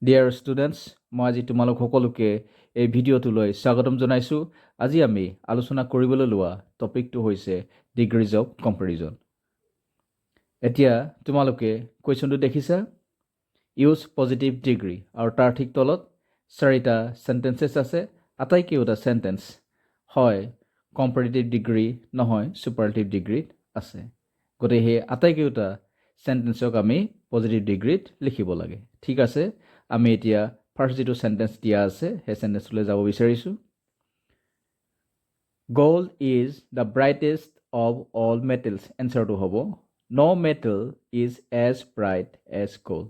Dear students, মই আজি তোমালোক সকলোকে এই ভিডিঅ'টোলৈ স্বাগতম জনাইছোঁ। আজি আমি আলোচনা কৰিবলৈ লোৱা টপিকটো হৈছে ডিগ্ৰীজ অফ কম্পেৰিজন। এতিয়া তোমালোকে কুৱেশ্যনটো দেখিছা, ইউজ পজিটিভ ডিগ্ৰী, আৰু তাৰ ঠিক তলত 4টা চেণ্টেঞ্চেছ আছে। আটাইকেইটা চেণ্টেঞ্চ হয় কম্পেৰিটিভ ডিগ্ৰী, নহয় ছুপাৰলেটিভ ডিগ্ৰীত আছে। গতিকে সেই আটাইকেইটা চেণ্টেঞ্চক আমি পজিটিভ ডিগ্ৰীত লিখিব লাগে। ঠিক আছে, আমি এতিয়া ফাৰ্ষ্ট যিটো চেণ্টেঞ্চ দিয়া আছে সেই চেণ্টেঞ্চলৈ যাব বিচাৰিছোঁ। Gold is the brightest of all metals. এনচাৰটো হ'ব no' metal is as bright as gold.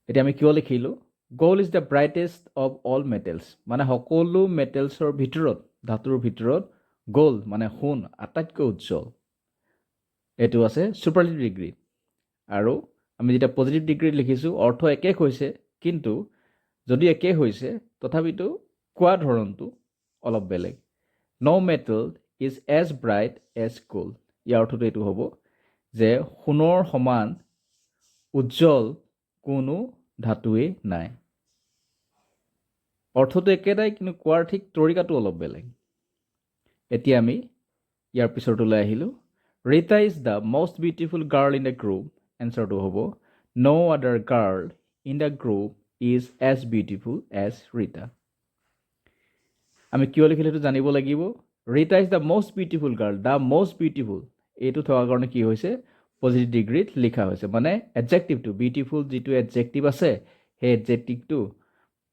এতিয়া আমি কিয় লিখিলোঁ gold is the brightest of all metals, মানে সকলো মেটেলছৰ ভিতৰত, ধাতুৰ ভিতৰত গ'ল্ড মানে সোণ আটাইতকৈ উজ্জ্বল। এইটো আছে ছুপাৰলেটিভ ডিগ্ৰী। আৰু আমি যেতিয়া পজিটিভ ডিগ্ৰীত লিখিছোঁ অৰ্থ একে হৈছে, কিন্তু যদি একে হৈছে তথাপিতো কোৱা ধৰণটো অলপ বেলেগ। No' metal is as bright as gold. ইয়াৰ অৰ্থটো এইটো হ'ব যে সোণৰ সমান উজ্জ্বল কোনো ধাতুৱেই নাই। অৰ্থটো একেটাই, কিন্তু কোৱাৰ ঠিক তৰিকাটো অলপ বেলেগ। এতিয়া আমি ইয়াৰ পিছৰটোলৈ আহিলোঁ। Rita is the most beautiful girl in the group. এনচাৰটো হ'ব no' other girl in the group is as beautiful as Rita. আমি কিয় লিখিলোঁ সেইটো জানিব লাগিব। Rita is the most beautiful girl, the most beautiful এইটো থকাৰ কাৰণে কি হৈছে পজিটিভ ডিগ্ৰীত লিখা হৈছে, মানে এডজেক্টিভটো বিউটিফুল যিটো এডজেক্টিভ আছে সেই এডজেক্টিভটো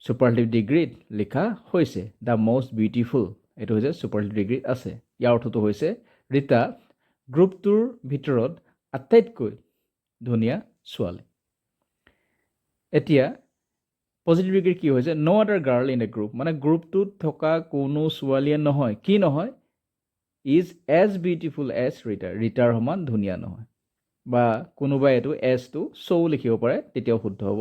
ছুপাৰলেটিভ ডিগ্ৰীত লিখা হৈছে। দ্য মষ্ট বিউটিফুল এইটো হৈছে ছুপাৰলেটিভ ডিগ্ৰীত আছে। ইয়াৰ অৰ্থটো হৈছে ৰীতা গ্ৰুপটোৰ ভিতৰত আটাইতকৈ ধুনীয়া ছোৱালী। এতিয়া পজিটিভ ডিগ্ৰী কি হৈছে ন' other girl in the group, মানে গ্ৰুপটোত থকা কোনো ছোৱালীয়ে নহয়, কি নহয়, is as beautiful as Rita, ৰীতাৰ সমান ধুনীয়া নহয়। বা কোনোবাই এইটো এজটো চ' লিখিব পাৰে, তেতিয়াও শুদ্ধ হ'ব।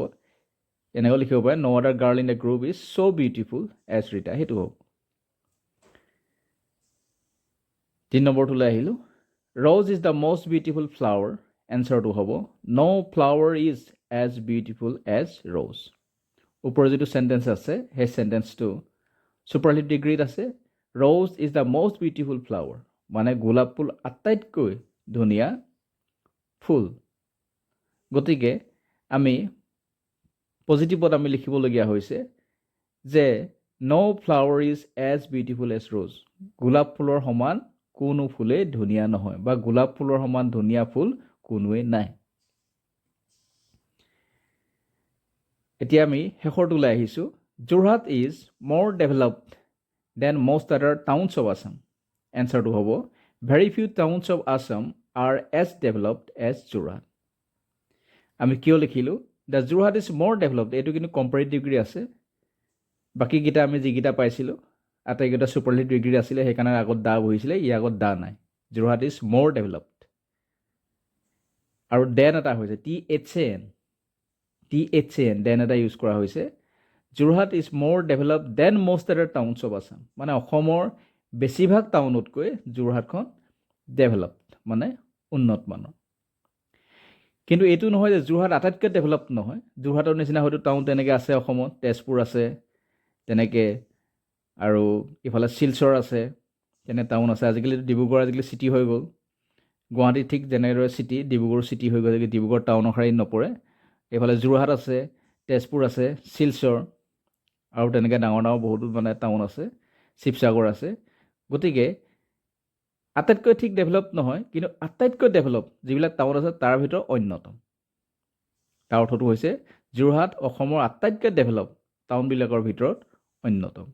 এনেকৈ লিখিব পাৰে no' other girl in the group is so' beautiful as Rita, সেইটো হ'ব। 3 নম্বৰটোলৈ আহিলোঁ। Rose is the most beautiful flower. এনচাৰটো হ'ব no' flower is as beautiful as rose. ওপৰৰ যিটো চেণ্টেঞ্চ আছে সেই চেণ্টেঞ্চটো ছুপাৰলেটিভ ডিগ্ৰীত আছে। Rose is the most beautiful flower, মানে গোলাপ ফুল আটাইতকৈ ধুনীয়া ফুল। গতিকে আমি পজিটিভত আমি লিখিবলগীয়া হৈছে যে no' flower is as beautiful as rose, গোলাপ ফুলৰ সমান কোনো ফুলেই ধুনীয়া নহয়, বা গোলাপ ফুলৰ সমান ধুনীয়া ফুল কোনোৱেই নাই। এতিয়া আমি শেষৰটোলৈ আহিছোঁ। Jorhat is more developed than most other towns of Assam. এনচাৰটো হ'ব very few towns of Assam are as developed as Jorhat. আমি কিয় লিখিলোঁ the Jorhat is more developed, এইটো কিন্তু কম্পেৰিটিভ ডিগ্ৰী আছে। বাকীকেইটা আমি যিকেইটা পাইছিলোঁ আটাইকেইটা ছুপাৰলেটিভ ডিগ্ৰী আছিলে, সেইকাৰণে আগত দা বহিছিলে, ইয়াৰ আগত দা নাই। যোৰহাট ইজ মোৰ ডেভেলপড, আৰু দেন এটা হৈছে THAN, দেন এটা ইউজ কৰা হৈছে। Jorhat is more developed than most other towns of Assam, মানে অসমৰ বেছিভাগ টাউনতকৈ যোৰহাটখন ডেভেলপড, মানে উন্নত মানৰ। কিন্তু এইটো নহয় যে যোৰহাট আটাইতকৈ ডেভেলপড নহয়। যোৰহাটৰ নিচিনা হয়তো টাউন তেনেকৈ আছে অসমত, তেজপুৰ আছে তেনেকৈ, আৰু ইফালে শিলচৰ আছে, তেনে টাউন আছে। আজিকালি ডিব্ৰুগড় আজিকালি চিটি হৈ গ'ল। গুৱাহাটী ঠিক যেনেদৰে চিটি, ডিব্ৰুগড় চিটি হৈ গ'ল, ডিব্ৰুগড় টাউনৰ শাৰীত নপৰে। এইফালে যোৰহাট আছে, তেজপুৰ আছে, শিলচৰ, আৰু তেনেকৈ ডাঙৰ ডাঙৰ বহুতো মানে টাউন আছে, শিৱসাগৰ আছে। গতিকে আটাইতকৈ ঠিক ডেভেলপ নহয়, কিন্তু আটাইতকৈ ডেভেলপ যিবিলাক টাউন আছে তাৰ ভিতৰত অন্যতম। তাৰ অৰ্থটো হৈছে যোৰহাট অসমৰ আটাইতকৈ ডেভেলপ টাউনবিলাকৰ ভিতৰত অন্যতম।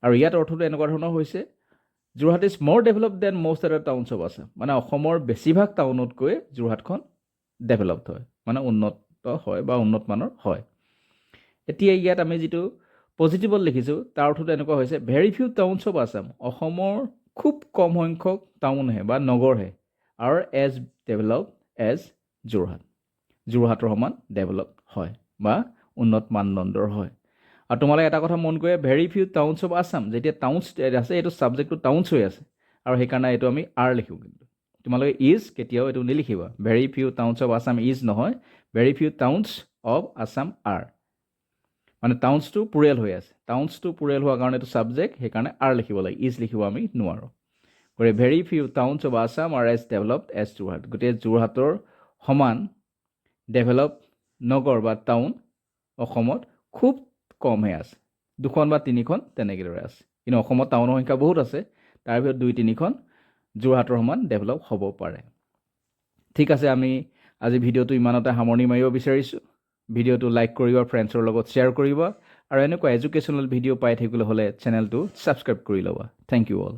আৰু ইয়াত অৰ্থটো এনেকুৱা ধৰণৰ হৈছে Jorhat is more develop than most other towns of Assam, মানে অসমৰ বেছিভাগ টাউনতকৈ যোৰহাটখন ডেভেলপড হয়, মানে উন্নত হয় বা উন্নত মানৰ হয়। এতিয়া ইয়াত আমি যিটো পজিটিভত লিখিছোঁ তাৰ অৰ্থটো এনেকুৱা হৈছে very few towns of Assam, অসমৰ খুব কম সংখ্যক টাউনহে বা নগৰহে are as develop as Jorhat, যোৰহাটৰ সমান ডেভেলপ হয় বা উন্নত মানদণ্ডৰ হয়। আৰু তোমালোকে এটা কথা মন কৰে very few towns of Assam, যেতিয়া টাউনছ আছে এইটো ছাবজেক্টটো টাউনছ হৈ আছে, আৰু সেইকাৰণে এইটো আমি আৰ লিখোঁ। কিন্তু তোমালোকে ইজ কেতিয়াও এইটো নিলিখিবা, very few towns of Assam is নহয়, very few towns of Assam are মানে টাউনছটো প্লুৰেল হৈ আছে টাউনছটো প্লুৰেল হোৱাৰ কাৰণে এইটো ছাবজেক্ট সেইকাৰণে আৰ লিখিব লাগে ইজ লিখিব আমি নোৱাৰোঁ গতিকে very few towns of Assam are as developed as Jorhat গতিকে যোৰহাটৰ সমান ডেভেলপ নগৰ বা টাউন অসমত খুব কমহে আছে 2খন বা 3খন তেনেদৰে আছে কিন্তু অসমত টাউনৰ সংখ্যা বহুত আছে তাৰ ভিতৰত 2-3খন যোৰহাটৰ সমান ডেভেলপ হ'ব পাৰে ঠিক আছে আমি আজি ভিডিঅ'টো ইমানতে সামৰণি মাৰিব বিচাৰিছোঁ ভিডিঅ'টো লাইক কৰিবা ফ্ৰেণ্ডছৰ লগত শ্বেয়াৰ কৰিবা আৰু এনেকুৱা এডুকেশ্যনেল ভিডিঅ' পাই থাকিবলৈ হ'লে চেনেলটো ছাবস্ক্ৰাইব কৰি ল'বা থেংক ইউ অল